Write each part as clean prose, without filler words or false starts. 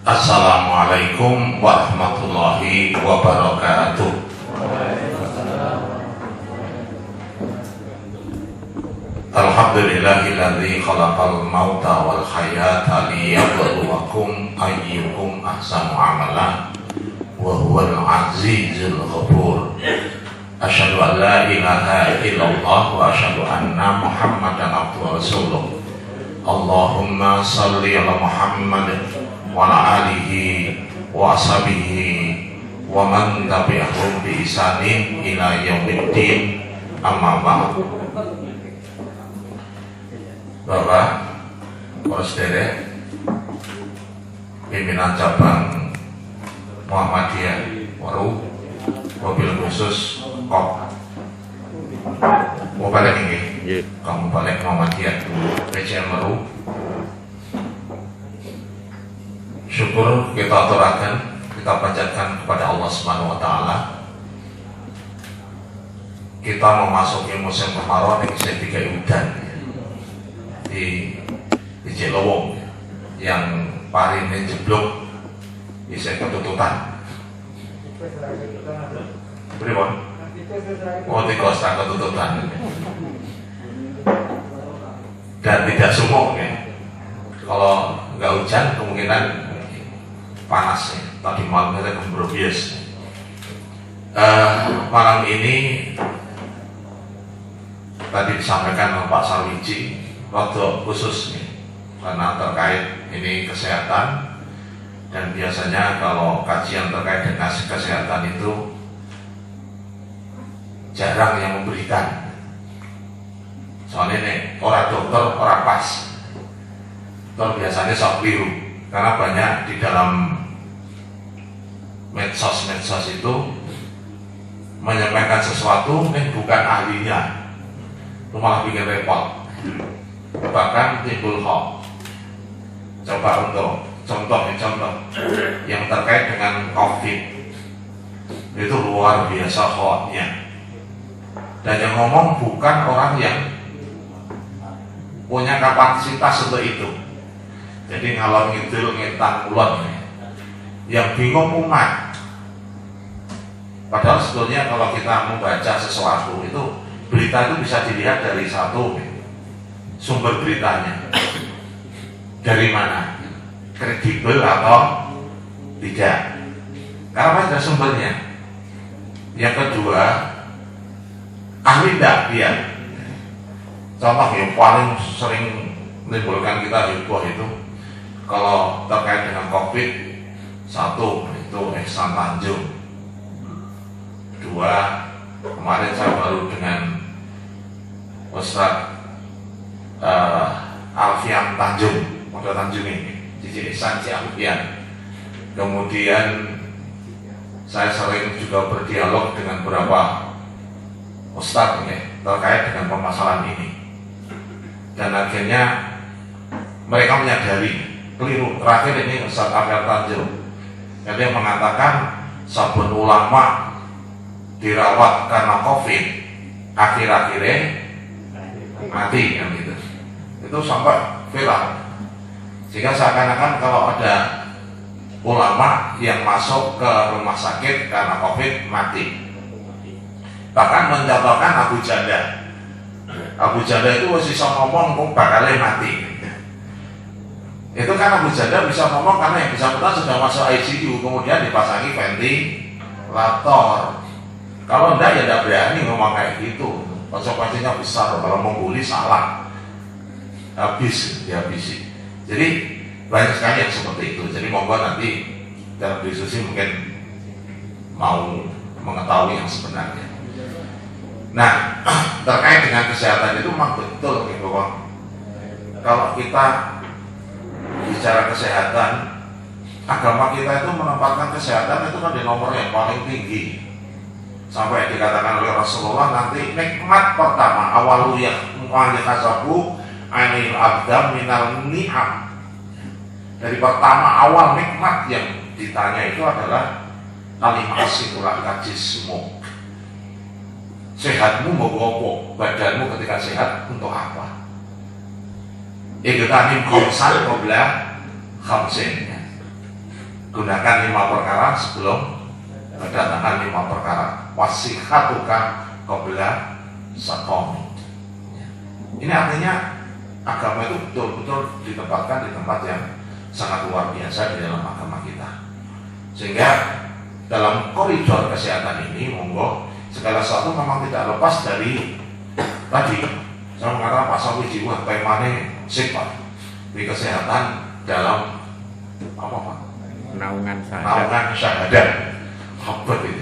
Assalamualaikum warahmatullahi wabarakatuh. Alhamdulillahilladzi khalaqal mauta wal hayata liyabluwakum ayyukum ahsanu amala wa huwal azizul ghafur. Asyhadu an la ilaha illallah wa asyhadu anna Muhammadan abduhu wa rasuluh. Allahumma shalli ala Muhammad wa ala alihi wa ashabihi wa man tabi'ahum bi ihsanin ila yaumiddin, amma ba'd. Bapak, para sederek, pimpinan cabang Muhammadiyah Waru, mobil khusus KOP, mau balik ini, kamu balik Muhammadiyah PCM Waru. Syukur kita aturakan, kita panjatkan kepada Allah Subhanahu wa Ta'ala. Kita memasuki musim kemarau yang ketiga udan di Cilowong yang parine jeblok bisa ketututan. Pripun? Oh, di Costa ketututan. Dan tidak sumuk ya. Kalau nggak hujan kemungkinan panas ya. Tadi malam kita kembur bias. Malam ini tadi disampaikan oleh Pak Sarwiji waktu khusus nih, karena terkait ini kesehatan, dan biasanya kalau kajian terkait dengan kesehatan itu jarang yang memberikan. Soalnya nih orang dokter orang pas, dokter biasanya sok keliru karena banyak di dalam medsos itu menyampaikan sesuatu yang bukan ahlinya, itu malah bikin repot, bahkan timbul hoax. Coba untuk contoh yang terkait dengan COVID itu luar biasa hoaxnya, dan yang ngomong bukan orang yang punya kapasitas untuk itu. Jadi ngalor ngidul ngitang ulon, yang bingung umat. Padahal sebetulnya kalau kita membaca sesuatu itu, berita itu bisa dilihat dari satu sumber beritanya, dari mana, kredibel atau tidak, karena ada sumbernya. Yang kedua, ahli tidak dia. Contoh yang paling sering menimbulkan kita heboh itu kalau terkait dengan COVID, satu itu Ihsan Tanjung, dua kemarin saya baru dengan Ustadz Alfian Tanjung, modal Tanjung ini, Cici Ihsan Alfian. Kemudian saya sering juga berdialog dengan beberapa Ustadz ini terkait dengan permasalahan ini, dan akhirnya mereka menyadari keliru. Terakhir ini Ustadz Alfian Tanjung, yang mengatakan sabun ulama dirawat karena COVID, akhir-akhirnya mati kan gitu. Itu sampai viral, sehingga seakan-akan kalau ada ulama yang masuk ke rumah sakit karena COVID mati. Bahkan mencontohkan Abu Janda. Abu Janda itu bisa ngomong kok bakalnya mati. Itu kan Abu Janda bisa ngomong karena yang bersangkutan sudah masuk ICU, kemudian dipasangi ventilator. Kalau enggak ya enggak berani ngomong kayak gitu. Konsekuensinya besar, kalau mengguli salah, habis dihabisi. Jadi banyak sekali yang seperti itu. Jadi monggo nanti dalam diskusi mungkin mau mengetahui yang sebenarnya. Nah, terkait dengan kesehatan itu memang betul gitu kok. Kalau kita bicara kesehatan, agama kita itu menempatkan kesehatan itu kan di nomor yang paling tinggi. Sampai dikatakan oleh Rasulullah nanti nikmat pertama awalu yahkasabu anil abdam minal ni'am. Dari pertama awal nikmat yang ditanya itu adalah kalimat asikulah kajismu. Sehatmu mau gopo, badanmu ketika sehat untuk apa? Ikutanim khamsan qabla khamsin. gunakan 5 perkara sebelum kedatangan 5 perkara. Wasihatuka qabla saqam. Ini artinya agama itu betul-betul ditempatkan di tempat yang sangat luar biasa di dalam agama kita. Sehingga dalam koridor kesehatan ini, monggo segala sesuatu memang tidak lepas dari tadi saya mengatakan Pak Sawi jiwa temanya sifat di kesehatan dalam apa Pak? Naungan syahadat. Apa itu?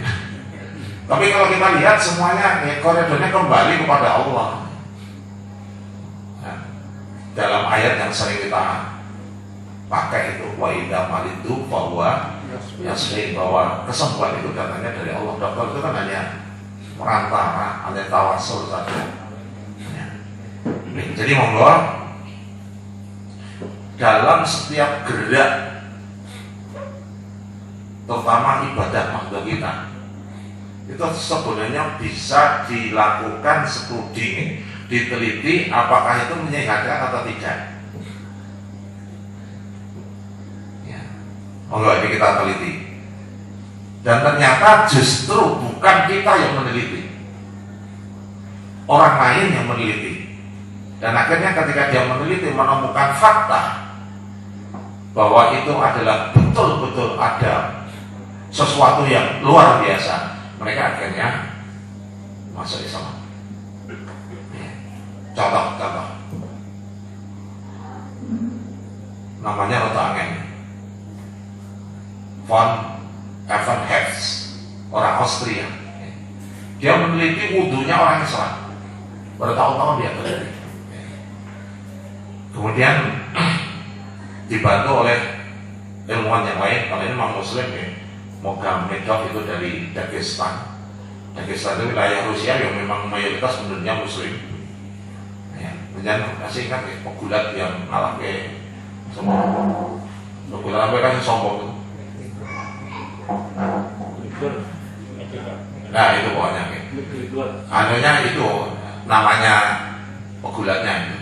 Tapi kalau kita lihat semuanya ya, koridornya kembali kepada Allah. Nah, dalam ayat yang sering kita pakai itu wa idza maridu bahwa yasmin, bahwa kesembuhan itu datangnya dari Allah. Dokter itu kan hanya perantara, hanya tawasul saja. Jadi monggo dalam setiap gerak, terutama ibadah makhluk kita, itu sebenarnya bisa dilakukan studi, diteliti apakah itu menyehatkan atau tidak. Ya. Monggo ini kita teliti. Dan ternyata justru bukan kita yang meneliti, orang lain yang meneliti. Dan akhirnya ketika dia meneliti menemukan fakta bahwa itu adalah betul-betul ada sesuatu yang luar biasa, mereka akhirnya masuk Islam. Contoh namanya Roto Angen, von Evenherz, orang Austria. Dia meneliti wudhunya orang Islam bertahun-tahun, dia teliti. Kemudian dibantu oleh ilmuwan yang lain. Kalau ini memang Muslim ya, Mogomedov itu dari Dagestan. Dagestan itu wilayah Rusia yang memang mayoritas penduduknya Muslim. Ya, kemudian masih ingat ya, pegulat yang ngalah ke semua. Pegulat apa kan sombong itu. Nah itu pokoknya. Anunya itu namanya pegulatnya itu.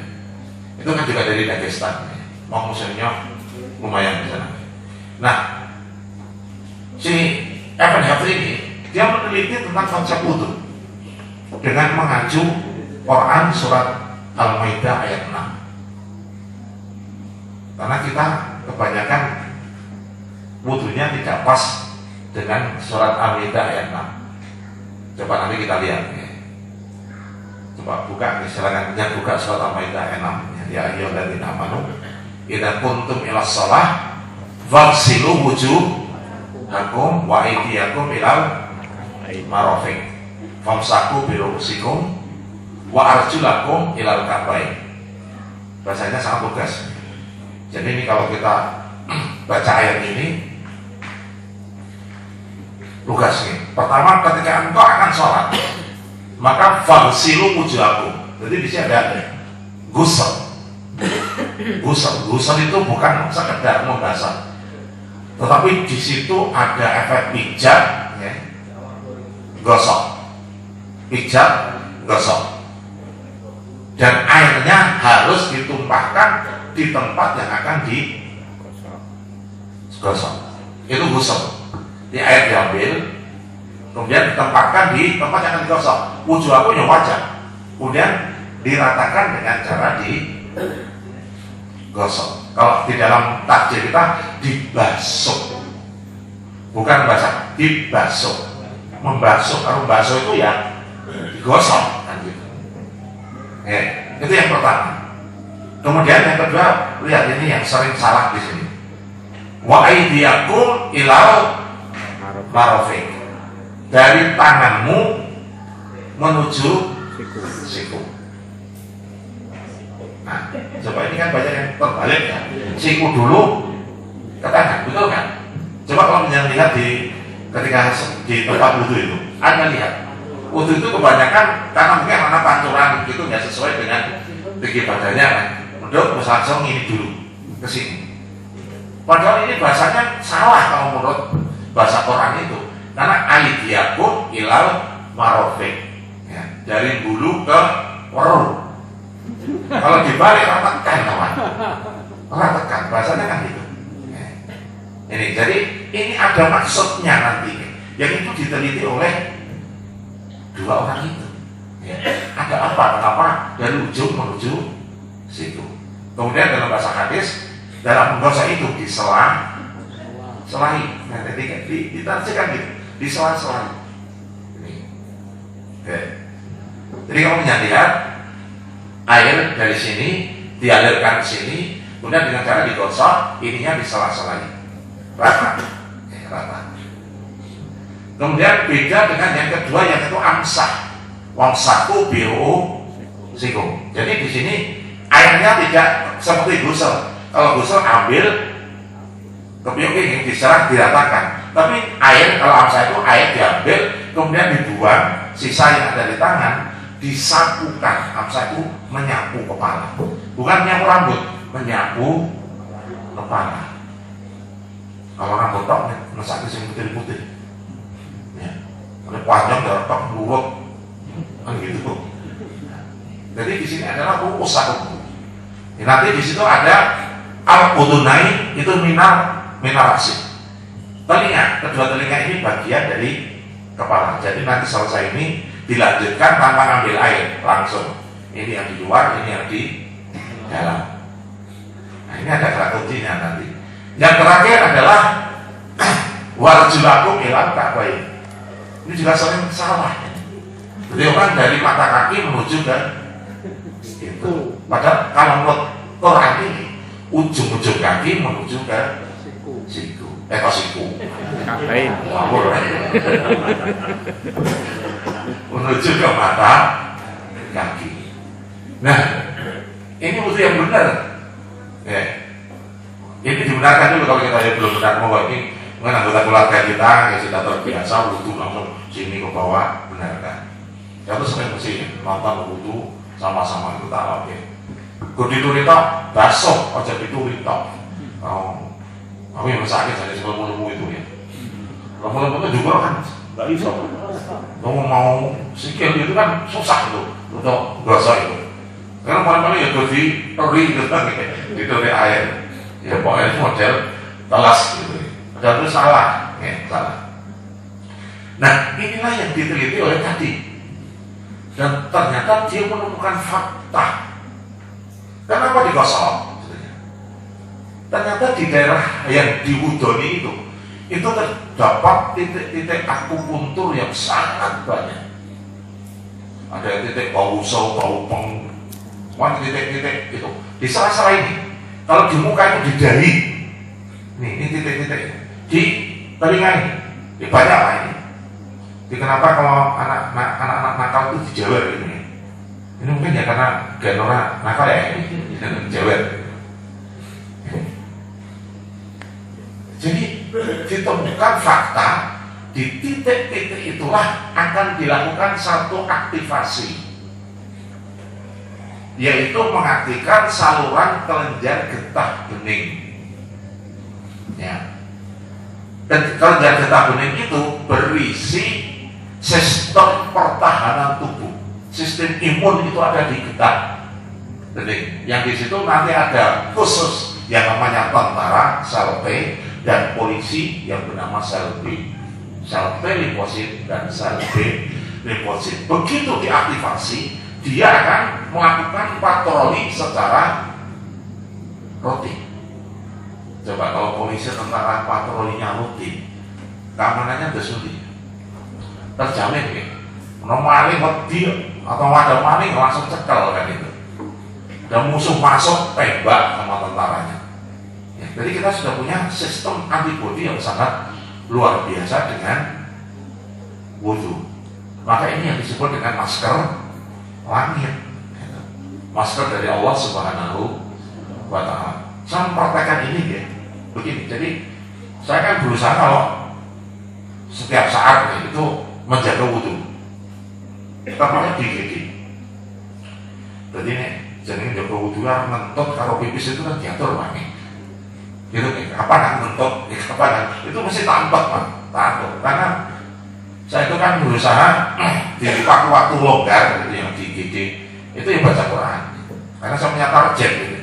Itu kan juga dari Dagestan, mau musimnya lumayan di sana. Nah, si Evenherz ini dia meneliti tentang konsep wudhu dengan mengacu Quran surat Al-Maidah ayat 6. Karena kita kebanyakan wudhunya tidak pas dengan surat Al-Maidah ayat 6. Coba nanti kita lihat. Coba buka, silakan buka surat Al-Maidah ayat 6. Ya ayyuhalladzina amanu idza kuntum ilas shalah faghsilu wujuhakum wa aydiyakum ilal marafiq famsaku bi ru'usikum wa arjulakum ilal ka'bayn. Bahasanya sangat lugas. Jadi ini kalau kita baca ayat ini lugas nih. Pertama, ketika engkau akan sholat maka faghsilu wujuhakum. Jadi di sini ada ghusl. Ghusl itu bukan sekedar membasuh, tetapi di situ ada efek pijat, ya. Gosok, pijat, gosok, dan airnya harus ditumpahkan di tempat yang akan digosok. Itu ghusl. Di air diambil, kemudian ditempatkan di tempat yang akan digosok. Wujud aku yang wajah, kemudian diratakan dengan cara digosok. Kalau di dalam takjil kita dibasuh, bukan basah, dibasuh. Membasuh, kalau membasuh itu ya digosok kan gitu. Itu yang pertama. Kemudian yang kedua, lihat ini yang sering salah di sini. Wa aydiyakum ilal marafiq. Dari tanganmu menuju siku. Nah, coba ini kan banyak yang terbalik ya. Siku dulu ke tangan, betul kan? Coba kalau menjadi lihat di ketika di tempat wudhu itu, Anda lihat wudhu itu kebanyakan karena mungkin anak pancuran gitu nggak sesuai dengan tinggi badannya kan. Untuk langsung ini dulu ke sini. Padahal ini bahasanya salah kalau menurut bahasa Quran itu, karena aydiyakum ilal marafiq, ya, dari bulu ke weru. Kalau dibalik orang tekan kawan, orang tekan bahasanya kan gitu. Ini jadi ini ada maksudnya nanti, yang itu diteliti oleh dua orang itu. Ya. Ada apa? Kenapa dari ujung menuju situ? Kemudian dalam bahasa hadis, dalam dosa itu selai. Nah, jadi ditafsirkan gitu, disela-selai. Jadi kamu lihat air dari sini dialirkan ke sini, kemudian dengan cara digosok, ininya disela-selai, rata. Kemudian beda dengan yang kedua, yang itu amsah, wamsaku biru siku. Jadi di sini airnya tidak seperti gusel. Kalau gusel ambil kepiuk ini diserang diratakan, tapi air kalau amsah itu air diambil kemudian dibuang, sisa yang ada di tangan disapukan. Amsah itu menyapu kepala, bukan menyapu rambut, menyapu kepala. Kalau rambut tok ngesaki sing putih-putih, ya, panjang tok lurut, kan gitu. Jadi di sini adalah rukus satu. Nanti di situ ada al-udunai, itu minar asin. Telinga, kedua telinga ini bagian dari kepala. Jadi nanti selesai ini dilanjutkan tanpa ngambil air langsung. Ini yang di luar, ini yang di dalam. Nah, ini ada kata kuncinya nanti. Yang terakhir adalah warjulakum ilal ka'bain. Ini juga sering salah. Jadi orang dari mata kaki menuju ke itu. Padahal kalau menurut Quran ini ujung-ujung kaki menuju ke siku. Ke siku. Ka'bain. Menuju ke mata kaki. Nah, ini musuh yang benar. Ya. Ini dibenarkan dulu. Kalau kita belum benar, mau ini mungkin anggota keluarga kita yang sudah terbiasa wudhu langsung sini ke bawah, benarkan. Ya terus sering mesti nonton wudhu sama-sama itu tak oke. Kalau dituri tok, basuh aja dituri tok. Aku yang sakit jadi sebelum itu ya. Kalau itu juga kan nggak bisa. Kamu mau sikil itu kan susah itu untuk gosok itu. Karena paling-paling ya dituri gitu kan, dituri air. Ya pokoknya itu model telas gitu. Padahal itu salah, ya, salah. Nah inilah yang diteliti oleh tadi. Dan ternyata dia menemukan fakta. Kenapa digosok? Ternyata di daerah yang diwudoni itu terdapat titik-titik akupuntur yang sangat banyak. Ada titik bau usau, bau peng, titik-titik itu. Di sela-sela ini, kalau di muka itu di dahi, ini titik-titik di telinga ini banyak lah ini. Jadi kenapa kalau anak-anak nakal itu dijewer gitu ya? Ini mungkin ya karena genora nakal ya, dijewer. Jadi ditemukan fakta di titik-titik itulah akan dilakukan satu aktivasi, yaitu mengaktifkan saluran kelenjar getah bening. Ya. Dan kelenjar getah bening itu berisi sistem pertahanan tubuh. Sistem imun itu ada di getah bening. Yang di situ nanti ada khusus yang namanya tentara sel T dan polisi yang bernama sel B. Sel T limfosit dan sel B limfosit. Begitu diaktifasi, dia akan melakukan patroli secara rutin. Coba kalau polisi tentara patrolinya rutin, keamanannya udah sulit, terjamin ya. Maling wedi atau ada maling langsung cekel kan itu. Dan musuh masuk tembak sama tentaranya. Ya, jadi kita sudah punya sistem antibodi yang sangat luar biasa dengan wudhu. Maka ini yang disebut dengan masker langit, masker dari Allah Subhanahu wa Ta'ala. Saya mempraktekkan ini ya, begini. Jadi saya kan berusaha kalau setiap saat itu menjaga wudhu. Namanya gigi. Jadi ini jadi menjaga wudhu lah, ngentot kalau pipis itu kan diatur wangi. Gitu nih, kapan ngentot, kapan itu mesti tampak Pak, tahu. Karena saya itu kan berusaha di waktu longgar gitu, yang di itu yang baca Quran. Karena saya punya target gitu.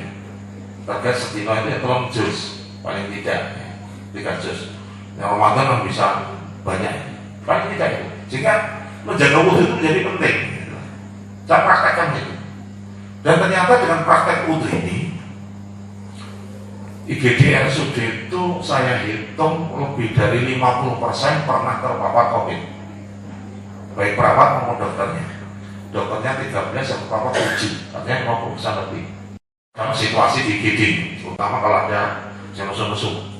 Target setino itu ya tolong juz paling tidak. Ya. 3 juz. Yang Ramadan kan bisa banyak, paling tidak itu. Sehingga menjaga wudhu itu menjadi penting. Saya praktekkan itu. Dan ternyata dengan praktek wudhu ini, IGD RSUD itu saya hitung lebih dari 50% pernah terpapar COVID. Baik perawat maupun dokternya. Dokternya 13, yang terpapar 7, artinya 50% lebih. Karena situasi di IGD, terutama kalau ada yang mesum-mesum.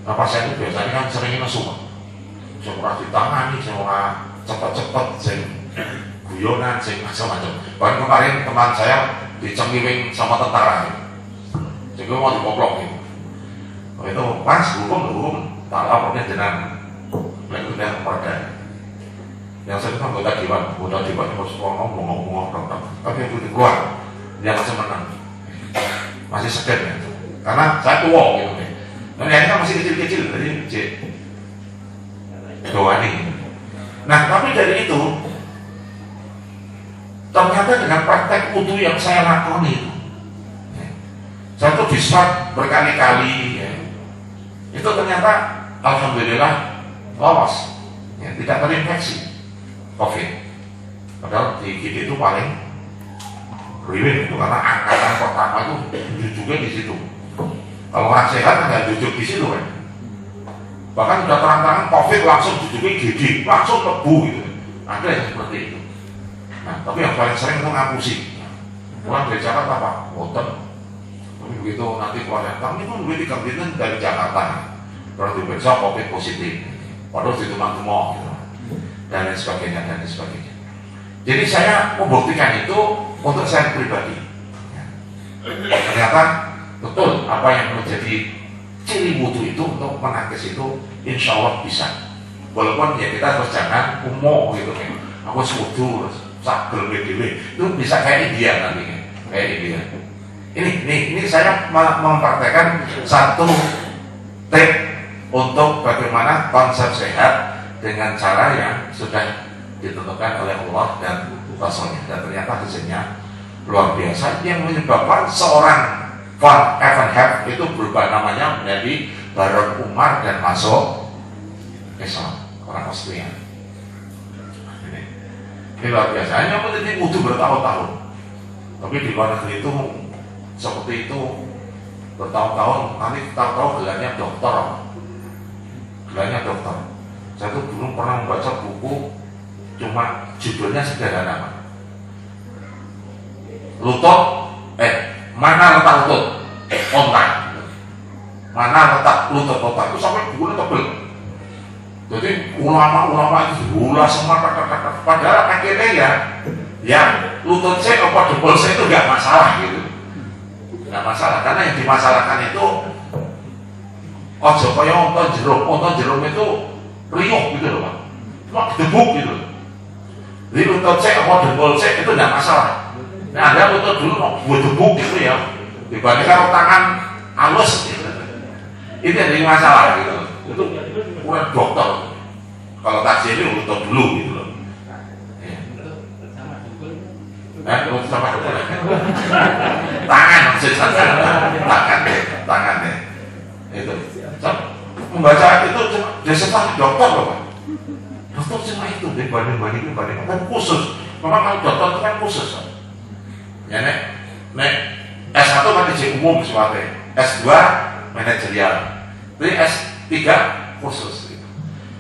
Nah pasien itu biasanya kan sering mesum. Saya pernah ditangani, saya pernah cepet-cepet, saya guyonan, saya macam-macam. Bahkan kemarin teman saya dicengkiwing sama tentara. Jadi mau dipoplok gitu. Itu pas hukum tak lapornya jenang melakukan perda. Yang saya kan anggota dewan itu harus ngomong tapi yang itu keluar dia langsung menang, masih segan ya. Karena saya tua gitu nih. Dan akhirnya masih kecil-kecil jadi doani. Nah tapi dari itu ternyata dengan praktek wudhu yang saya lakoni itu, saya tuh diswab berkali-kali ya. Itu ternyata alhamdulillah lolos ya, tidak terinfeksi COVID. Padahal di IGD itu paling riwin itu karena angkatan pertama itu juga di situ. Kalau orang sehat nggak duduk di situ kan. Bahkan sudah terang-terangan COVID langsung duduk IGD, langsung lebu gitu. Ada yang seperti itu. Nah, tapi yang paling sering itu ngapusi. Pulang dari Jakarta Pak, boten. Tapi begitu nanti keluar datang itu duit 3 bulan dari Jakarta. Kalau diperiksa COVID positif. Padahal di teman-teman gitu. Dan lain sebagainya dan lain sebagainya. Jadi saya membuktikan itu untuk saya pribadi. Ternyata betul apa yang menjadi ciri wudhu itu untuk menangkis itu insya Allah bisa. Walaupun ya kita harus jangan umum gitu kan. Aku wudhu sakit itu bisa kayak India nanti kayak India. Ini saya mempraktekkan satu tip untuk bagaimana konsep sehat dengan cara yang sudah ditentukan oleh Allah dan Rasulnya, dan ternyata hasilnya luar biasa yang menyebabkan seorang Van Evenhef itu berubah namanya menjadi Baron Umar dan masuk Islam, orang Austria. Ini luar biasa. Hanya menjadi wudhu bertahun-tahun, tapi di luar negeri itu seperti itu bertahun-tahun, nanti tahu-tahu gelarnya dokter. Saya tuh dulu pernah membaca buku, cuma judulnya sederhana, mana letak lutut ontak, mana letak lutut ontak, itu sampai bukunya tebel. Jadi ulama-ulama itu gula semua, padahal akhirnya ya lutut saya apa jempol saya itu nggak masalah gitu, nggak masalah, karena yang dimasalahkan itu ojo kaya onton jeruk itu riuh gitu loh Pak, cuma gedebuk gitu. Jadi lutut saya apa jempol saya itu nggak masalah. Nah ada lutut dulu mau buat debuk gitu ya, dibandingkan tangan halus gitu. Itu yang jadi masalah gitu. Itu kurang dokter. Kalau taksi ini lutut dulu gitu loh. Lutut sama dukun. Tangan maksudnya, tangan deh. Itu. Membaca itu cuma desktop dokter loh Pak. Dokter cuma itu dibanding kan khusus. Memang kalau dokter itu kan khusus. Ya nek S1 kan izin umum sifatnya, S2 manajerial, jadi S3 khusus gitu.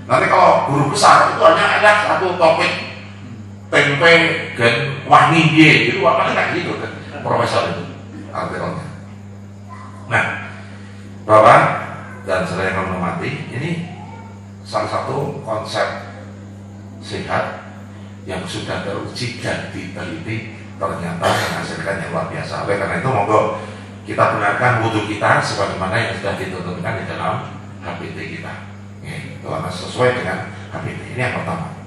Nanti kalau guru besar itu hanya ada satu topik tempe dan wahni gitu, apa kayak gitu kan profesor itu artikelnya. Nah Bapak dan saudara yang menghormati, ini salah satu konsep sehat yang sudah teruji dan diteliti, ternyata menghasilkan yang luar biasa. Oleh karena itu monggo kita benarkan wudhu kita sebagaimana yang sudah ditentukan di dalam HPT kita. Itu harus sesuai dengan HPT. Ini yang pertama.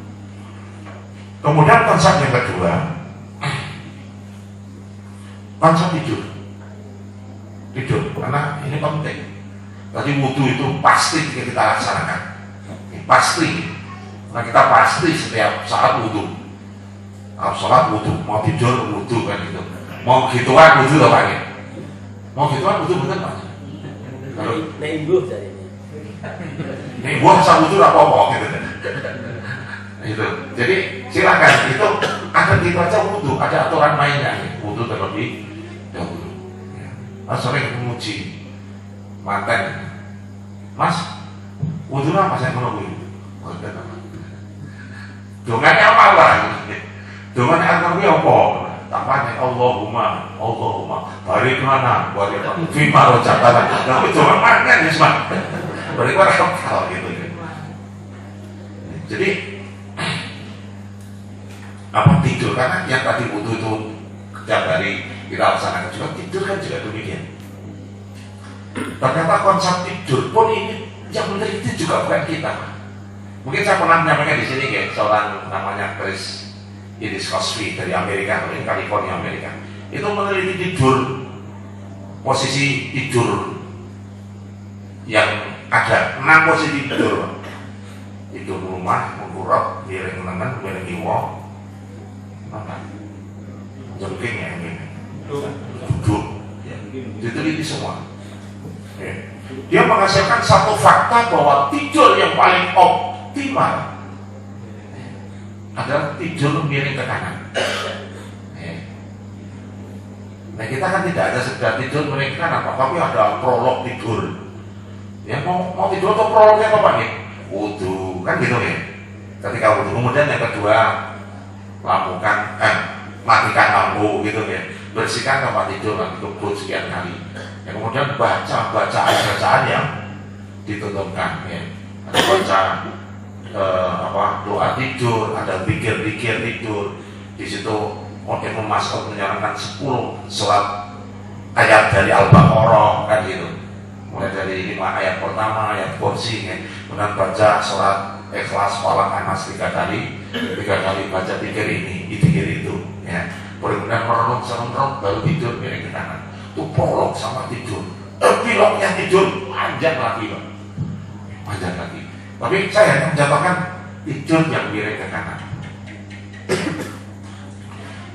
Kemudian konsep yang kedua, konsep tidur, karena ini penting. Tadi wudhu itu pasti kita laksanakan, pasti. Karena kita pasti setiap saat wudhu. Sholat wudhu, mau tidur wudhu kan gitu, mau gituan wudhu loh Pak. Mau gituan wudhu bener Pak. Kalau Ini gua bisa wudhu apa-apa gitu. Itu. Jadi silakan, itu ada gitu aja wudhu, ada aturan mainnya. Wudhu terlebih dahulu. Ya. Mas sering memuji manten, Mas, wudhu apa saya menunggu? Dongannya apa lah? Dongannya apa? Tapanya Allahumma barik mana, barik fima rojatana. Tapi dongan mana ya semua? Barik apa gitu. Jadi apa tidur, karena yang tadi wudhu itu setiap hari kita laksanakan juga, tidur kan juga demikian. Ternyata konsep tidur pun ini yang meneliti juga bukan kita. Mungkin saya pernah menyampaikan di sini kayak seorang namanya Chris Cosby dari Amerika, dari California, Amerika. Itu meneliti tidur, posisi tidur yang ada 6 posisi tidur. Tidur rumah, mengkurap, miring lengan, miring iwo, jengking ya ini, duduk, diteliti semua. Dia menghasilkan satu fakta bahwa tidur yang paling optimal adalah tidur miring ke kanan. Nah kita kan tidak ada sekedar tidur miring ke kanan, tapi ada prolog tidur. Ya mau tidur atau prolognya apa nih? Wudhu, kan gitu ya. Ketika wudhu, kemudian yang kedua matikan lampu gitu ya. Bersihkan tempat tidur, kebut sekian kali. Ya, kemudian baca ayat-bacaan yang dituntunkan. Ya. Ada baca doa tidur, ada pikir-pikir tidur. Di situ Imam Mas'ud menyarankan 10 surat ayat dari Al-Baqarah kan gitu. Mulai dari 5 ayat pertama, ayat kursi, ya. Kemudian baca surat Ikhlas, Falaq, Anas 3 kali baca pikir ini, pikir itu, ya. Kemudian merenung, baru tidur miring ke kanan. Itu prolog sama tidur. Epilognya tidur panjang lagi, Pak. Panjang lagi. Tapi saya hanya menjatuhkan tidur yang miring ke kanan.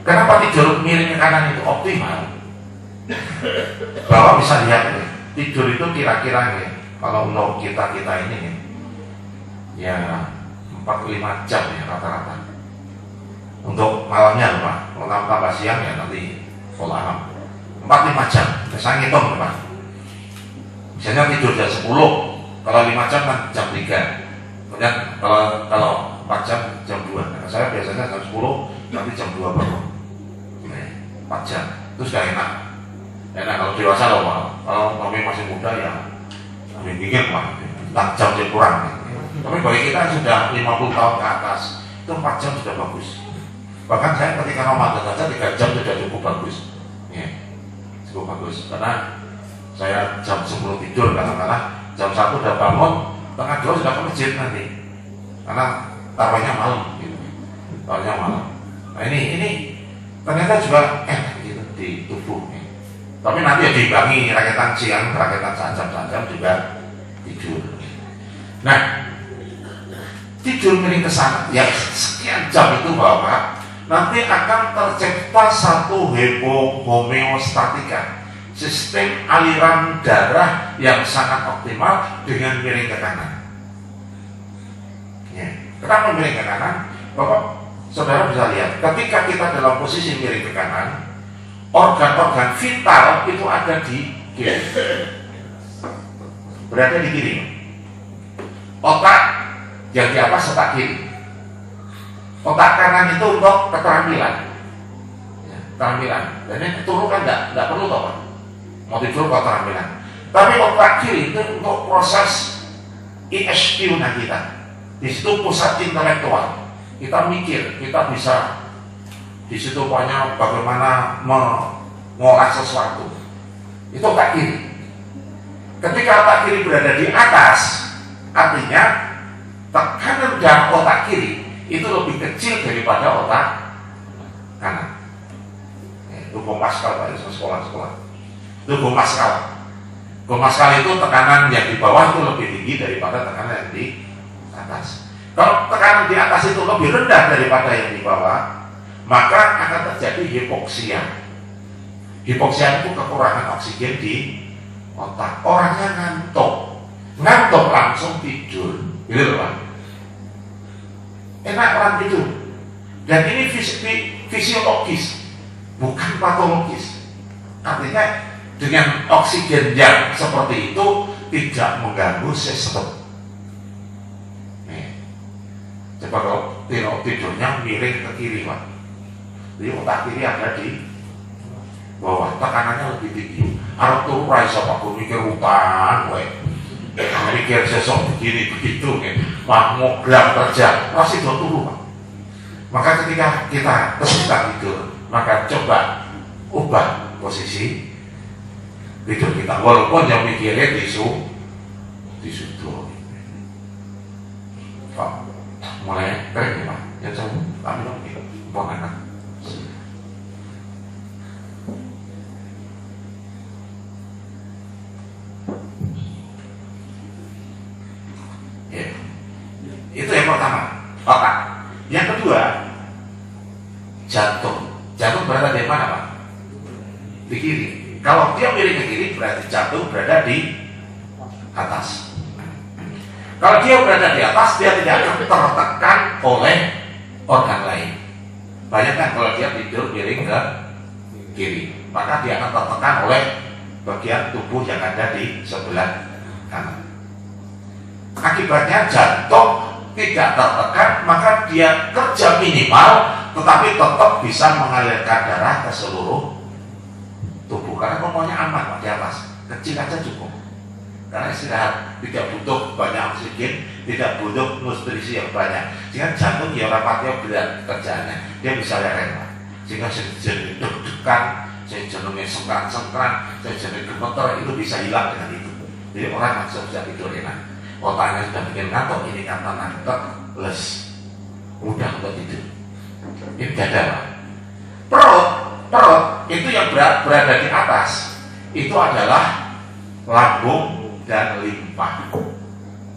Kenapa tidur miring ke kanan itu optimal? Bahwa bisa lihat nih, tidur itu kira-kira nih, kalau umur kita ini nih, ya 4-5 jam ya rata-rata. Untuk malamnya Pak, kalau tambah siang ya nanti pola 4-5 jam. Saya ngitung Pak. Misalnya tidur jam 10, kalau 5 jam kan jam 3. Kemudian kalau 4 jam 2. Nah, saya biasanya jam 10, nanti jam 2 baru. 4 jam. Itu sudah enak. Enak kalau dewasa loh Pak. Kalau kami masih muda ya kami bikin Pak. 4 jam kurang. Tapi bagi kita sudah 50 tahun ke atas, itu 4 jam sudah bagus. Bahkan saya ketika Ramadan saja 3 jam sudah cukup bagus. Ya, cukup bagus. Karena saya jam 10 tidur, kadang-kadang jam 1 udah bangun, tengah 2 sudah ke masjid nanti. Karena tarawihnya malam, gitu. Tarawihnya malam. Nah ini ternyata juga gitu di tubuh. Ya. Tapi nanti ya diimbangi raketan siang, raketan jam juga tidur. Nah, tidur miring ke sana, ya sekian jam itu Bapak, nanti akan tercipta satu homeostatika, sistem aliran darah yang sangat optimal dengan miring ke kanan. Ya. Kenapa miring ke kanan? Bapak, saudara bisa lihat, ketika kita dalam posisi miring ke kanan, organ-organ vital itu ada di kiri, berada di kiri. Otak yang di atas otak kiri. Otak kanan itu untuk keterampilan, ya, keterampilan. Dan ini turun kan nggak perlu toh Pak. Mau tidur keterampilan. Tapi otak kiri itu untuk proses ISQ kita. Di situ pusat intelektual. Kita mikir, kita bisa di situ pokoknya bagaimana mengolah sesuatu. Itu otak kiri. Ketika otak kiri berada di atas, artinya tekanan dalam otak kiri itu lebih kecil daripada otak kanan. Itu Pascal Pak, sekolah. Itu Pascal. Pascal itu tekanan yang di bawah itu lebih tinggi daripada tekanan yang di atas. Kalau tekanan di atas itu lebih rendah daripada yang di bawah, maka akan terjadi hipoksia. Hipoksia itu kekurangan oksigen di otak. Orangnya ngantuk. ngantuk langsung tidur, gitu loh Pak. Enak orang tidur. Dan ini fisiologis, bukan patologis. Artinya dengan oksigen yang seperti itu tidak mengganggu sistem. Coba kalau tidurnya miring ke kiri Pak, jadi otak kiri ada di bawah, tekanannya lebih tinggi. Arab turu raiso Pak, mikir utang, mikir sesok begini begitu, mammogram kerja, masih turu Pak. Maka ketika kita kesulitan tidur, maka coba ubah posisi tidur kita, walaupun yang mikirnya tisu tuh. Pak, mulai keren Pak, yang saya ambil lagi, buang itu yang pertama, otak. Yang kedua, jantung. Jantung berada di mana Pak? Di kiri. Kalau dia miring ke kiri, berarti jantung berada di atas. Kalau dia berada di atas, dia tidak akan tertekan oleh organ lain. Bayangkan kalau dia tidur miring ke kiri, maka dia akan tertekan oleh bagian tubuh yang ada di sebelah kanan. Akibatnya jantung tidak tertekan, maka dia kerja minimal, tetapi tetap bisa mengalirkan darah ke seluruh tubuh. Karena pokoknya aman Pak, di atas, kecil aja cukup. Karena istirahat, tidak butuh banyak oksigen, tidak butuh nutrisi yang banyak. Sehingga jantung ya rapatnya berat kerjaannya, dia bisa lereng Pak. Sehingga jenis deg-degan, jenis sengkran-sengkran, jenis gemeter, itu bisa hilang dengan itu. Jadi orang langsung bisa tidur enak. Otaknya sudah bikin ngantuk, ini kata ngantuk, les, mudah untuk tidur. Ini dada Pak. Perut itu yang berada di atas, itu adalah lambung dan limpa.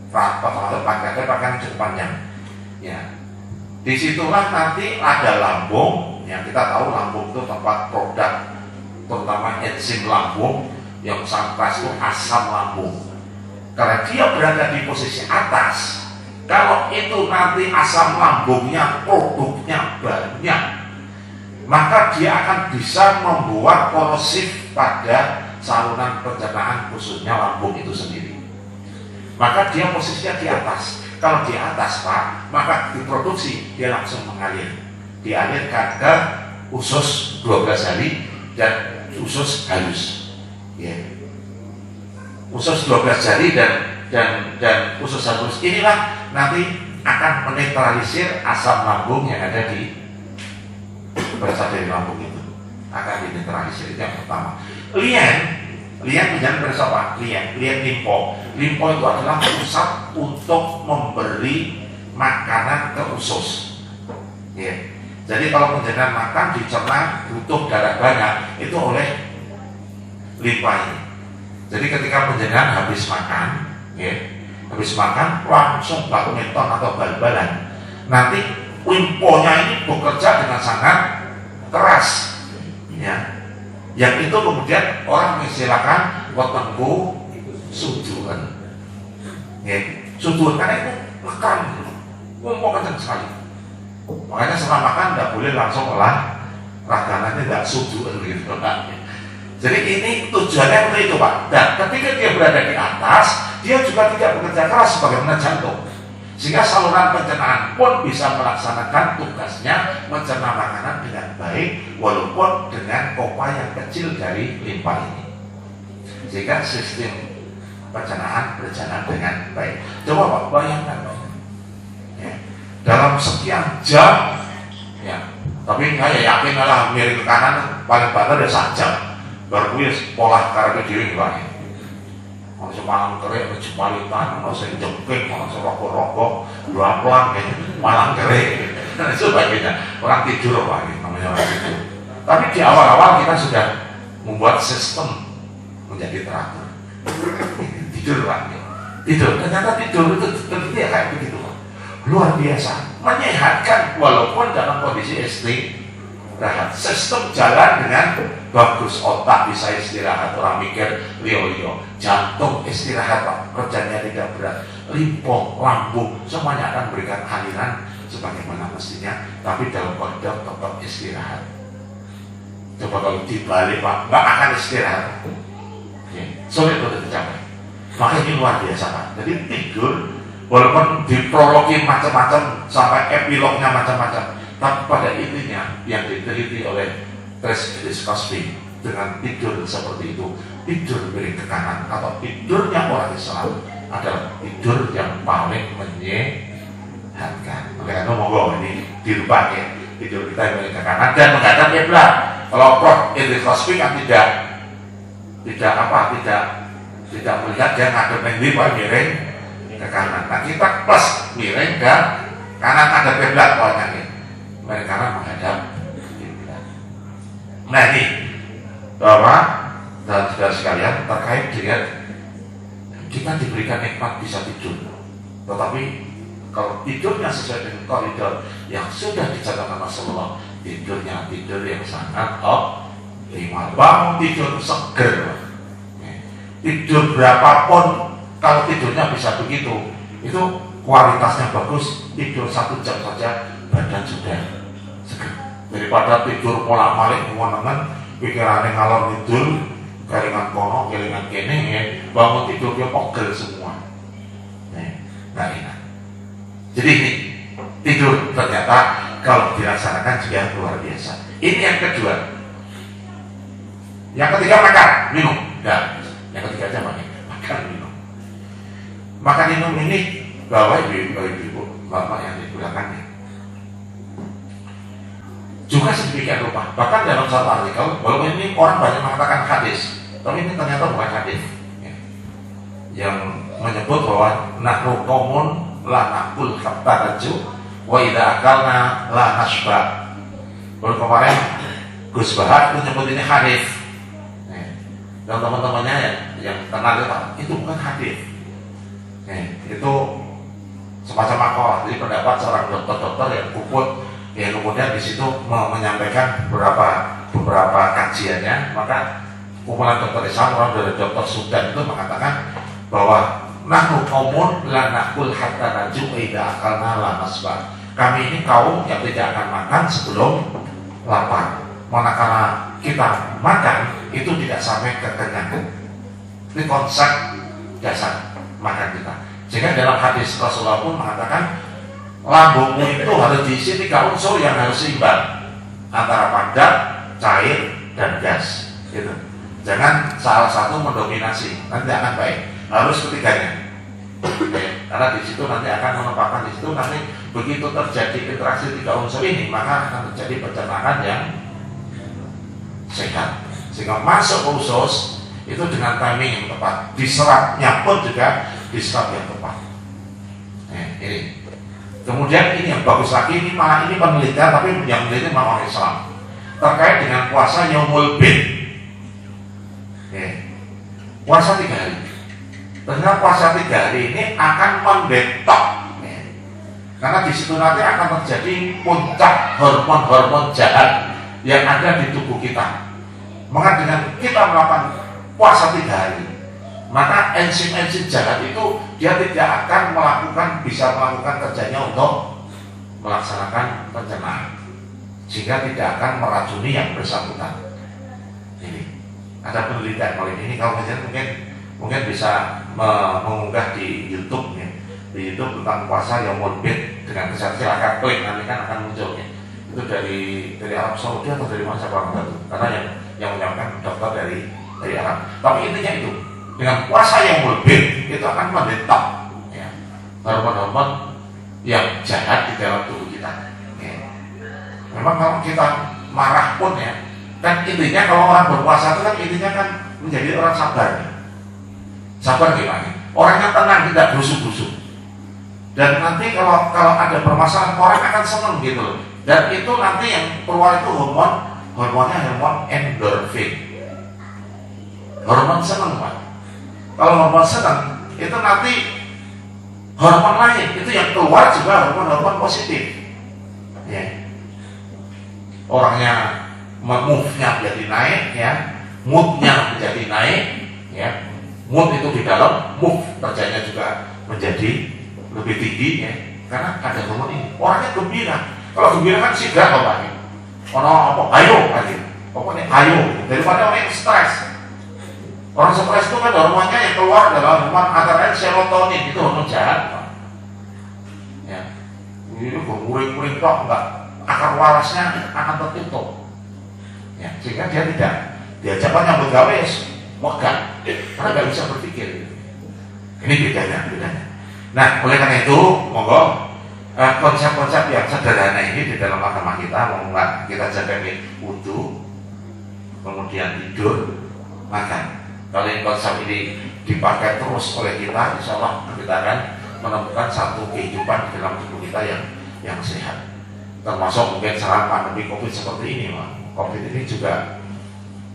Pakaian cukup panjang. Ya, disitulah nanti ada lambung. Yang kita tahu lambung itu tempat produk, terutama enzim lambung yang sangat keras itu asam lambung. Karena dia berada di posisi atas, kalau itu nanti asam lambungnya produknya banyak, maka dia akan bisa membuat korosif pada saluran pencernaan, khususnya lambung itu sendiri. Maka dia posisinya di atas. Kalau di atas Pak, maka diproduksi, dia langsung mengalir, dialirkan ke usus 12 hari dan usus halus. Yeah. Usus 12 jari dan usus halus inilah nanti akan menetralisir asam lambung yang ada di berasal dari lambung itu, akan dinetralisir. Itu yang pertama. Lien menjadi berasal apa? Lien limpo itu adalah pusat untuk memberi makanan ke usus. Yeah. Jadi kalau penjenengan makan dicerna butuh darah banyak, itu oleh limpa ini. Jadi ketika penjenengan habis makan, langsung badminton atau bal-balan, nanti limfonya ini bekerja dengan sangat keras, ya. Yang itu kemudian orang mengistilahkan wetengku suduan, ya. Suduan karena itu makan, limpo kencang sekali. Makanya setelah makan tidak boleh langsung olahraga, nanti tidak suduan gitu. Jadi ini tujuannya untuk itu Pak. Dan ketika dia berada di atas, dia juga tidak bekerja keras sebagaimana jantung, sehingga saluran pencernaan pun bisa melaksanakan tugasnya mencerna makanan dengan baik, walaupun dengan pompa yang kecil dari limpa ini, sehingga sistem pencernaan berjalan dengan baik. Coba Pak bayangkan Pak, ya, dalam sekian jam, ya, tapi saya yakin lah miring ke kanan paling banter ya 1 jam. Baru pola karena diri Pak. Masih malam kering, masih palitan, masih jemping, masih rokok-rokok, dua pelang, malam kering, dan sebagainya. Orang tidur Pak, namanya orang tidur. Tapi di awal-awal kita sudah membuat sistem menjadi teratur. Tidur Pak, tidur. Ternyata tidur itu ya kayak begitu Pak. Luar biasa, menyehatkan walaupun dalam kondisi istirahat. Sistem jalan dengan bagus, otak bisa istirahat, orang mikir lio-lio, jantung istirahat Pak, kerjanya tidak berat, limpo, lambung, semuanya akan memberikan aliran sebagaimana mestinya, tapi dalam koridor tetap istirahat. Coba kalau dibalik Pak, nggak akan istirahat. Sulit untuk dicapai. Maka ini luar biasa Pak. Jadi tidur walaupun diprologi macam-macam sampai epilognya macam-macam, tapi pada intinya yang diteliti oleh Tracy Cosby dengan tidur seperti itu, tidur miring ke kanan atau tidurnya orang Islam adalah tidur yang paling menyehatkan. Makanya monggo ini dirubah ya, tidur kita miring ke kanan dan menghadap kiblat. Kalau Prof. Cosby kan tidak melihat dia ngadep miring ke kanan. Nah kita plus miring ke kanan ada kiblat pokoknya nih. Miring kanan menghadap kiblat. Nah ini Bapak dan saudara sekalian terkait dengan kita diberikan nikmat bisa tidur, tetapi kalau tidurnya sesuai dengan koridor yang sudah dicatatkan Rasulullah, tidurnya tidur yang sangat optimal. Bangun tidur seger. Tidur berapapun kalau tidurnya bisa begitu, itu kualitasnya bagus. Tidur 1 jam saja badan sudah seger. Daripada tidur pola-malik mengenangan pikirannya ngalor tidur, kelingan kono, kelingan kene, ya. Bangun tidurnya pegel semua. Nah enak. Jadi ini tidur ternyata kalau dilaksanakan juga luar biasa. Ini yang kedua. Yang ketiga makan, minum. Nah, yang ketiga aja makan, minum. Makan minum ini bawa ibu-ibu, bapak yang di belakangnya. Juga sedemikian rupa. Bahkan dalam satu artikel, walaupun ini orang banyak mengatakan hadis, tapi ini ternyata bukan hadis. Yang menyebut bahwa nahnu qaumun la naqul hatta naju wa idza akalna la nasba. Baru kemarin Gus Bahar itu nyebut ini hadis. Dan teman-temannya yang kenal itu bukan hadis. Itu semacam makalah, jadi pendapat seorang dokter-dokter yang kumpul, yang kemudian di situ menyampaikan beberapa kajiannya. Maka kumpulan dokter Islam, orang dari dokter Sudan itu mengatakan bahwa nahnu qaumun la naqul hatta naju idza akalna la nasba. Kami ini kaum yang tidak akan makan sebelum lapar. Manakala kita makan itu tidak sampai kekenyangan. Ini konsep dasar makan kita. Sehingga dalam hadis Rasulullah pun mengatakan lambungmu itu harus diisi 3 unsur yang harus seimbang antara padat, cair, dan gas. Gitu. Jangan salah satu mendominasi, nanti akan baik. Harus ketiganya. Karena di situ nanti akan menempatkan di situ, nanti begitu terjadi interaksi 3 unsur ini, maka akan terjadi pencernaan yang sehat, sehingga masuk ke usus itu dengan timing yang tepat, diserapnya pun juga diserap yang tepat. Ini. Kemudian ini yang bagus lagi, ini malah ini penelitian, tapi yang meneliti memang orang Islam terkait dengan puasa Yaumul Bid. Puasa 3 hari. Ternyata puasa 3 hari ini akan mendetok, karena di situ nanti akan terjadi puncak hormon-hormon jahat yang ada di tubuh kita. Maka dengan kita melakukan puasa 3 hari, maka enzim-enzim jahat itu dia tidak akan bisa melakukan kerjanya untuk melaksanakan pencernaan, sehingga tidak akan meracuni yang bersangkutan. Ini ada penelitian kali ini, kalau kalian mungkin bisa mengunggah di YouTube ya. Di YouTube tentang puasa Yaumul Bid dengan kesehatan, silakan klik, nanti kan akan muncul ya. Itu dari Arab Saudi atau dari mana siapa nggak tahu, karena yang menyampaikan dokter dari Arab. Tapi intinya itu, dengan puasa Yaumul Bid itu akan mendetok ya, hormon-hormon yang jahat di dalam tubuh kita. Memang kalau kita marah pun ya, kan intinya kalau orang berpuasa itu kan intinya kan menjadi orang sabar ya. Sabar gimana? Orangnya tenang, tidak busuk-busuk. Dan nanti kalau ada permasalahan, orang akan senang gitu loh. Dan itu nanti yang keluar itu hormonnya hormon endorfin. Hormon senang Pak. Kalau hormon senang itu nanti hormon lain itu yang keluar juga hormon-hormon positif. Ya. orangnya move-nya jadi naik, ya, mood-nya menjadi naik, ya, mood itu di dalam, move kerjanya juga menjadi lebih tinggi, ya, karena ada hormon ini. Orangnya gembira. Kalau gembira kan sigap apa nih? Apa? Ayo, pokoknya ayo. Daripada orang yang stres. Orang stres itu kan hormonnya yang keluar adalah hormon antara lain serotonin, itu hormon jahat. Ya, ini bermuring-muring kok enggak, akar walasnya akan tertutup. Ya, sehingga dia tidak diajak nyambut gawe, megah, karena nggak bisa berpikir. Ini bedanya. Nah, oleh karena itu, monggo konsep-konsep yang sederhana ini di dalam agama kita, kita jaga wudu, kemudian tidur, makan. Kalau ini konsep ini dipakai terus oleh kita, insya Allah kita akan menemukan satu kehidupan di dalam tubuh kita yang sehat. Termasuk mungkin saat pandemi COVID seperti ini, COVID ini juga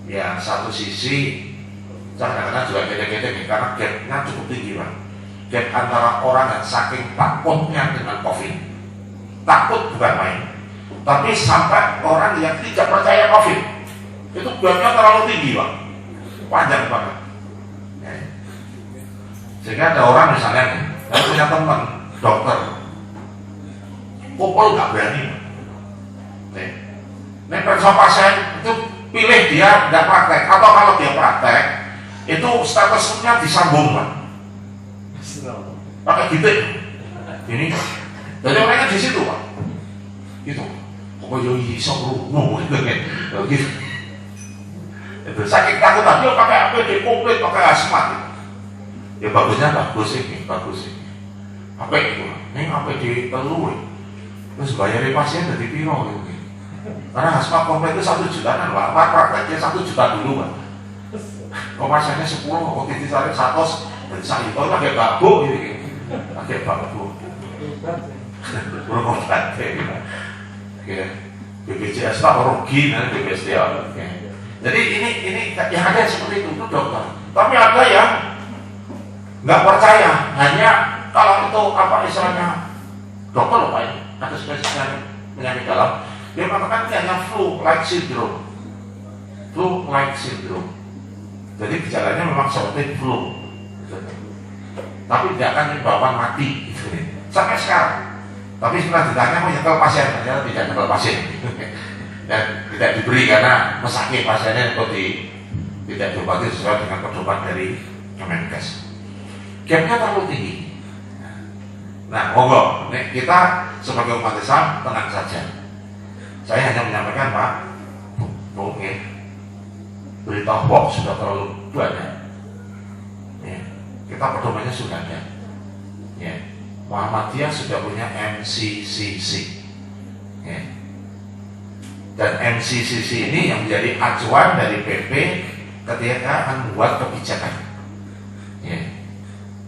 ya satu sisi kadang-kadang juga gede-gede karena gapnya cukup tinggi, Pak. Gap antara orang yang saking takutnya dengan COVID, takut bukan main, tapi sampai orang yang tidak percaya COVID, itu gapnya terlalu tinggi, Pak, panjang banget. Ya. Sehingga ada orang misalnya, saya punya teman dokter, kumpul nggak berani. Nih periksa pasien itu pilih dia nggak praktek, atau kalau dia praktek itu statusnya disambung, Pak, pakai gitik ini. Jadi orangnya di situ, Pak, gitu. Pokoknya iso rungu gitu. Itu saking takut tadi pakai APD komplit, pakai asmat. Ya bagusnya bagus ini. Apa itu? Ini APD telur. Terus bayari pasien dari piro gitu. Karena asmat komplit itu 1 jutaan, Pak. Prakteknya 1 juta dulu, Pak. Komersialnya 10, waktu itu saya 100, dan saya itu pakai babu gitu. Pakai babu. Belum obat ya. BPJS lah rugi, nanti BPJS dia. Jadi ini yang ada seperti itu dokter. Tapi ada yang nggak percaya, hanya kalau itu apa istilahnya dokter loh, Pak, ada spesies penyakit dalam. Dia mengatakan ini hanya flu-like syndrome. Jadi gejalanya memang seperti flu, tapi tidak akan menyebabkan mati sampai sekarang. Tapi setelah ditanya menyetel pasien, ternyata tidak menyetel pasien dan tidak diberi karena mesake pasiennya untuk tidak diobati sesuai dengan pedoman dari Kemenkes. Gapnya terlalu tinggi. Nah, monggo, kita sebagai umat Islam tenang saja. Saya hanya menyampaikan, Pak, mungkin berita hoax sudah terlalu banyak. Ya, kita pedomannya sudah ada. Ya, Muhammadiyah sudah punya MCCC. Ya. Dan MCCC ini yang menjadi acuan dari PP ketika akan membuat kebijakan. Ya.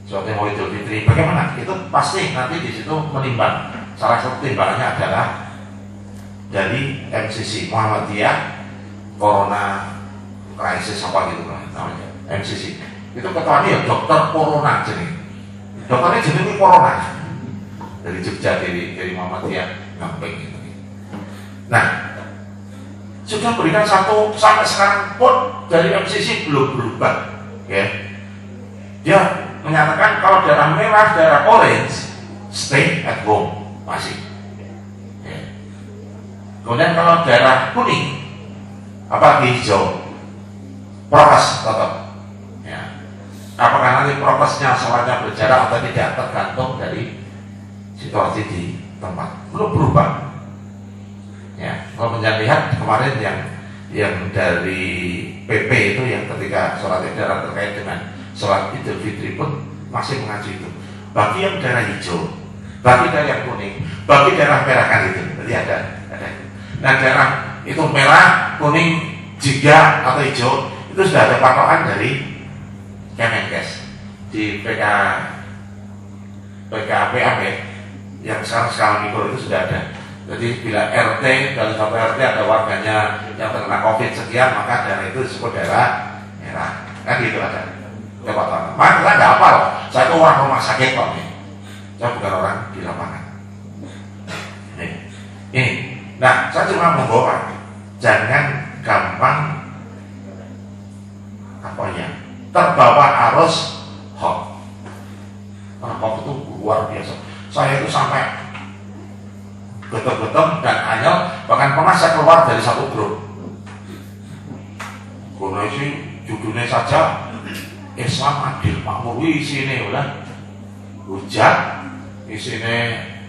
Suatu yang mau Idul Fitri, bagaimana? Itu pasti nanti di situ menimbang. Salah satu timbangannya adalah dari MCC, Muhammadiyah Corona Crisis apa gitu namanya, MCC. Itu ketuanya ya dokter corona jenis. Dokternya jenis corona dari Jogja, dari Muhammadiyah Ngamping gitu. Nah, sudah berikan satu sampai sekarang pun dari MCC belum berubah, ya. Dia menyatakan kalau darah merah, darah orange, stay at home masih. Ya. Kemudian kalau darah kuning, apalagi hijau, prokes tetap. Ya. Apakah nanti prokesnya sholatnya berjarak atau tidak tergantung dari situasi di tempat, belum berubah. Ya, kalau menjadi lihat kemarin yang dari PP itu yang ketika sholat edaran terkait dengan sholat Idul Fitri pun masih mengacu itu. Bagi yang darah hijau, bagi darah yang kuning, bagi darah merah kan itu. Jadi ada. Nah darah itu merah, kuning, jingga atau hijau itu sudah ada patokan dari Kemenkes di PKPAP yang sekarang mikro itu sudah ada. Jadi bila RT dalam satu RT ada warganya yang terkena COVID sekian, maka darah itu disebut darah merah. Kan gitu ada. Coba tahu. Maka saya nggak apa loh. Saya itu orang rumah sakit kok nih. Saya bukan orang di lapangan. Ini. Nah, saya cuma membawa jangan gampang terbawa arus hoax. Karena hoax itu luar biasa. Saya itu sampai getem-getem dan anyel, bahkan pernah saya keluar dari satu grup. Karena isi judulnya saja Islam adil makmur, isinya udah hujat, isinya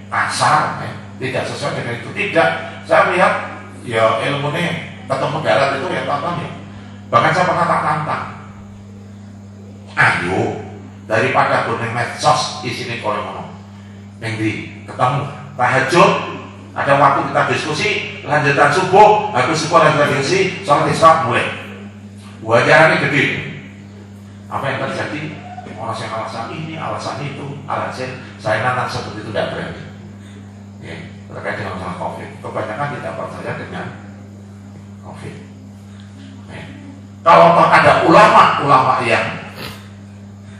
kasar, tidak sesuai dengan itu. Tidak, saya lihat ya ilmunya ketemu darat itu ya tonton ya. Bahkan saya pernah tak tantang, ayo daripada gue medsos isinya kalau yang di ketemu tahajud, ada waktu kita diskusi, lanjutan subuh, habis subuh lanjutan diskusi, sholat isya mulai. Wajarnya gede. Apa yang terjadi? Orang yang alasan ini, alasan itu, alasan saya nantang seperti itu tidak berani. Ya, terkait dengan masalah COVID, kebanyakan tidak percaya dengan COVID. Ya. Kalau ada ulama-ulama yang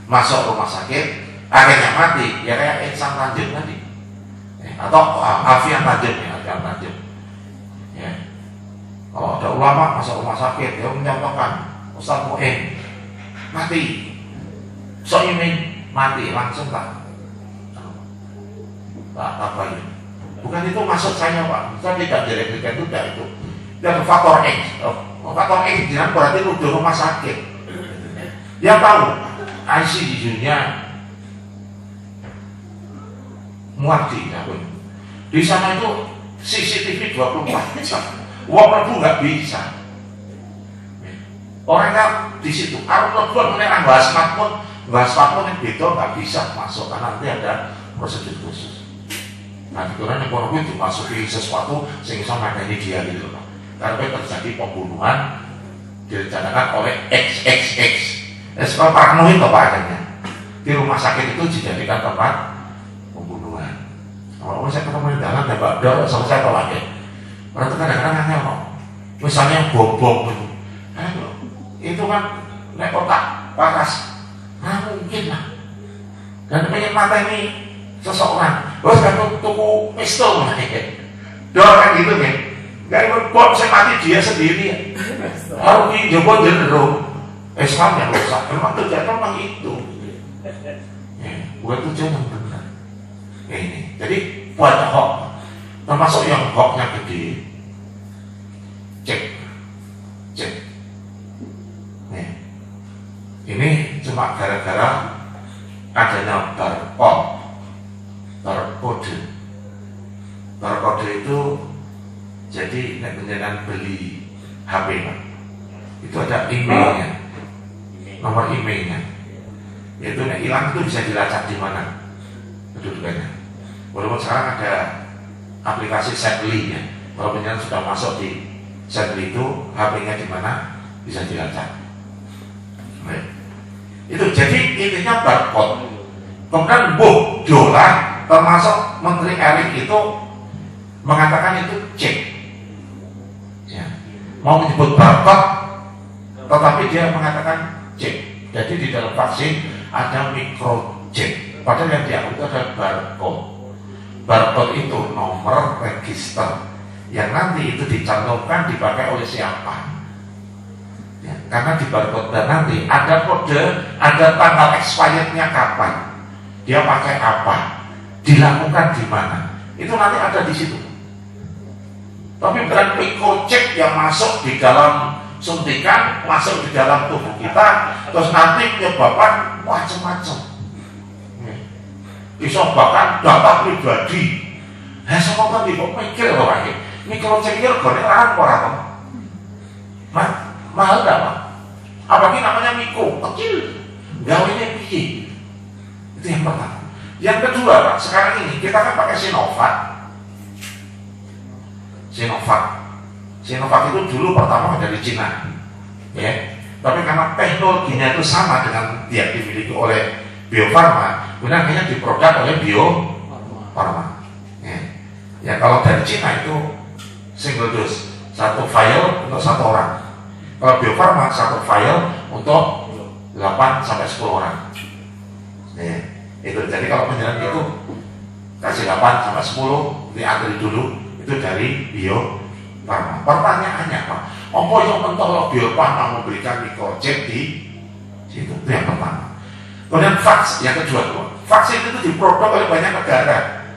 masuk rumah sakit, akhirnya mati, ya kayak Ihsan Tanjung tadi, ya, atau Alfian Tanjung ya, Alfian Tanjung. Ya. Kalau ada ulama masuk rumah sakit, dia menyampaikan Ustaz Mu'in mati, Soimin mati, langsung tak apa ya? Bukan itu maksud saya Pak, saya tidak direplikasi itu tidak itu. Dan faktor X, faktor X jangan berarti nuduh rumah sakit. Dia tahu ICU-nya muardi, di sana itu CCTV 24 jam, uang lebu nggak bisa. Orangnya di situ, harus lebuan menerang bahas smartphone yang beda nggak bisa masuk karena nanti ada prosedur khusus. Nah, kebetulan ekonomi dimasuki sesuatu sehingga mengenai dia gitu loh. Karena terjadi pembunuhan direncanakan oleh XXX. Kalau paranoid apa adanya di rumah sakit itu dijadikan tempat pembunuhan. Kalau saya ketemu di dalam ya Pak Dor, sama saya tahu aja. Orang itu kadang-kadang nanya kok, misalnya bom itu kan nek kotak paras, nah mungkin lah. Dan pengen mata ini seseorang, bos kan tuku pistol lah, Dor kan gitu kan. Gak bom saya mati dia sendiri. Harus dijogo jenderal. Islam yang rusak, memang tujuan memang itu. Ya, bukan tujuan yang benar. Ya, ini, jadi buat hoax, termasuk yang hoaxnya gede, cek. Ya. Ini cuma gara-gara adanya barcode itu, jadi dengan beli HP, Pak. Itu ada emailnya. Nomor emailnya, yaitu yang hilang itu bisa dilacak di mana kedudukannya. Walaupun sekarang ada aplikasi Setly ya, kalau penyelenggara sudah masuk di Setly itu HP-nya di mana bisa dilacak. Baik. Itu jadi intinya barcode. Kemudian dolar termasuk Menteri Erik itu mengatakan itu cek. Ya. Mau menyebut barcode, tetapi dia mengatakan chip. Jadi di dalam vaksin ada microchip. Padahal yang diambil itu adalah barcode. Barcode itu nomor register yang nanti itu dicantumkan dipakai oleh siapa. Ya, karena di barcode dan nanti ada kode, ada tanggal expirednya kapan, dia pakai apa, dilakukan di mana. Itu nanti ada di situ. Tapi bukan microchip yang masuk di dalam suntikan, masuk di dalam tubuh kita, terus nanti menyebabkan macam-macam. Bisa bahkan data pribadi. Sama kan ibu mikir loh lagi. Ini kalau cekir gue larang orang mahal gak Pak? Apalagi namanya mikro, kecil. Gawinnya piye? Itu yang pertama. Yang kedua Pak, sekarang ini kita kan pakai Sinovac itu dulu pertama dari Cina, ya. Tapi karena teknologinya itu sama dengan yang dimiliki oleh Bio Farma, kemudian akhirnya diproduk oleh Bio Farma. Ya, kalau dari Cina itu single dose, satu vial untuk 1 orang. Kalau Bio Farma satu vial untuk 8 sampai 10 orang. Ya, itu jadi kalau penjelasan itu kasih 8 sampai 10 diantri dulu itu dari Bio Farma. Pertanyaannya apa? Apa yang mentolo Bio Farma memberikan microchip di situ? Itu yang pertama. Kemudian vaksin, yang kedua, vaksin itu diproduk oleh banyak negara.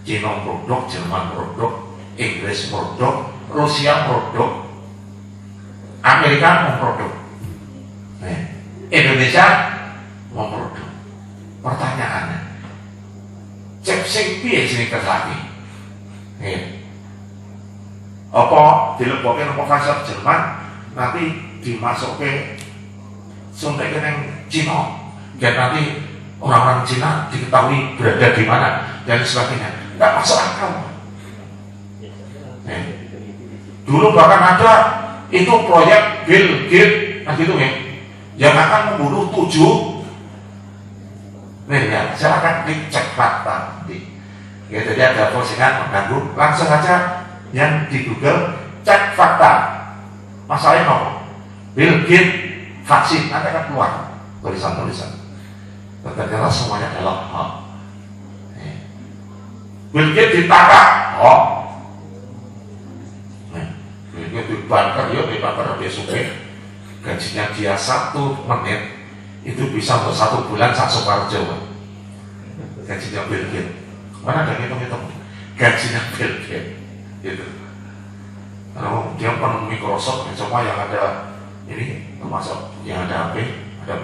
Cina produk, Jerman produk, Inggris produk, Rusia produk, Amerika memproduksi, Indonesia memproduksi. Pertanyaannya, cek sing piye sing kersane? Apa dilebokke nang Pfizer Jerman nanti dimasukke suntikan yang Cina dan nanti orang-orang Cina diketahui berada di mana dan sebagainya. Nggak masuk akal. Dulu bahkan ada itu proyek Bill Gates gitu ya, yang akan membunuh 7 miliar. Silakan dicek fakta ya, jadi ada postingan mengganggu, langsung saja yang di Google cek fakta masalahnya apa? Bill Gates vaksin, nanti akan keluar tulisan-tulisan. Ternyata semuanya adalah hal. Bill Gates ditangkap, Bill Gates dibakar, dibakar dia supir. Gajinya dia 1 menit itu bisa untuk 1 bulan sak Sukoharjo. Gajinya Bill Gates. Mana ada ngitung-ngitung? Gajinya Bill Gates. Gitu. Kalau dia penuh Microsoft, semua yang ada ini termasuk yang ada HP, ada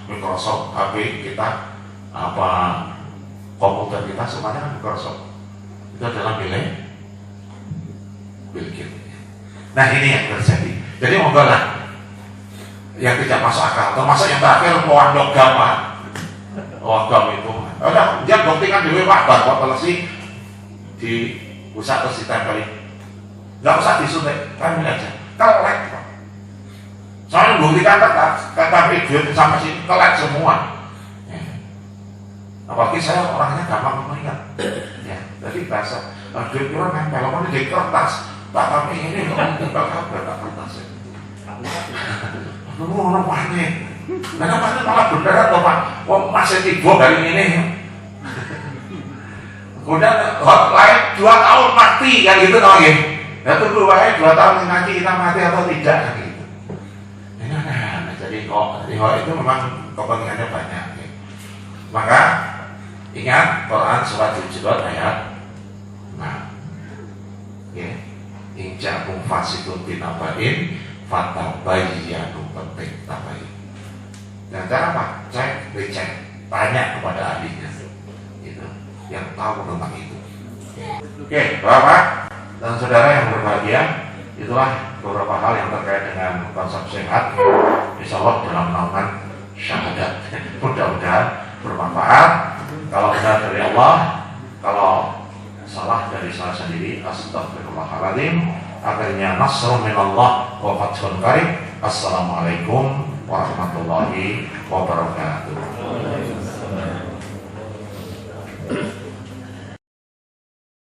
Microsoft HP kita, apa komputer kita semuanya kan Microsoft. Itu adalah milik Bill Gates. Nah ini yang terjadi. Jadi monggo lah yang tidak masuk akal, termasuk yang terakhir pondok gama. Itu, dia buktikan di wabar kok telesi di pusat terus ditempeli. Nggak usah disuntik, kan ini aja. Kelek. Soalnya buktikan kata video sampai sini kelek semua. Apalagi saya orangnya gampang mengingat. Ya, jadi bahasa duit kurang nempel, kalau di kertas, tak kami ini nggak mungkin bakal kertas. Orang panik. Kenapa malah beneran loh Pak? Wah masih tiba kali ini. Kemudian hotline 2 tahun mati kan gitu dong ya. Ya tunggu aja 2 tahun nanti kita mati atau tidak kan gitu. Ini aneh. Jadi itu memang kepentingannya banyak. Ya. Maka ingat Quran surat Al-Hujurat ayat 6. Ya. In ja'akum fasiqun binaba'in fatabayyanu, penting tabayyun. Dan cara apa? Cek, dicek, tanya kepada ahlinya, gitu, yang tahu tentang itu. Oke, Bapak dan saudara yang berbahagia, itulah beberapa hal yang terkait dengan konsep sehat. Insya Allah dalam naungan syahadat. Mudah-mudahan bermanfaat. Kalau benar dari Allah, kalau salah dari saya sendiri, astagfirullahaladzim. Akhirnya nasrun minallah wa fathun qarib. Assalamualaikum warahmatullahi wabarakatuh.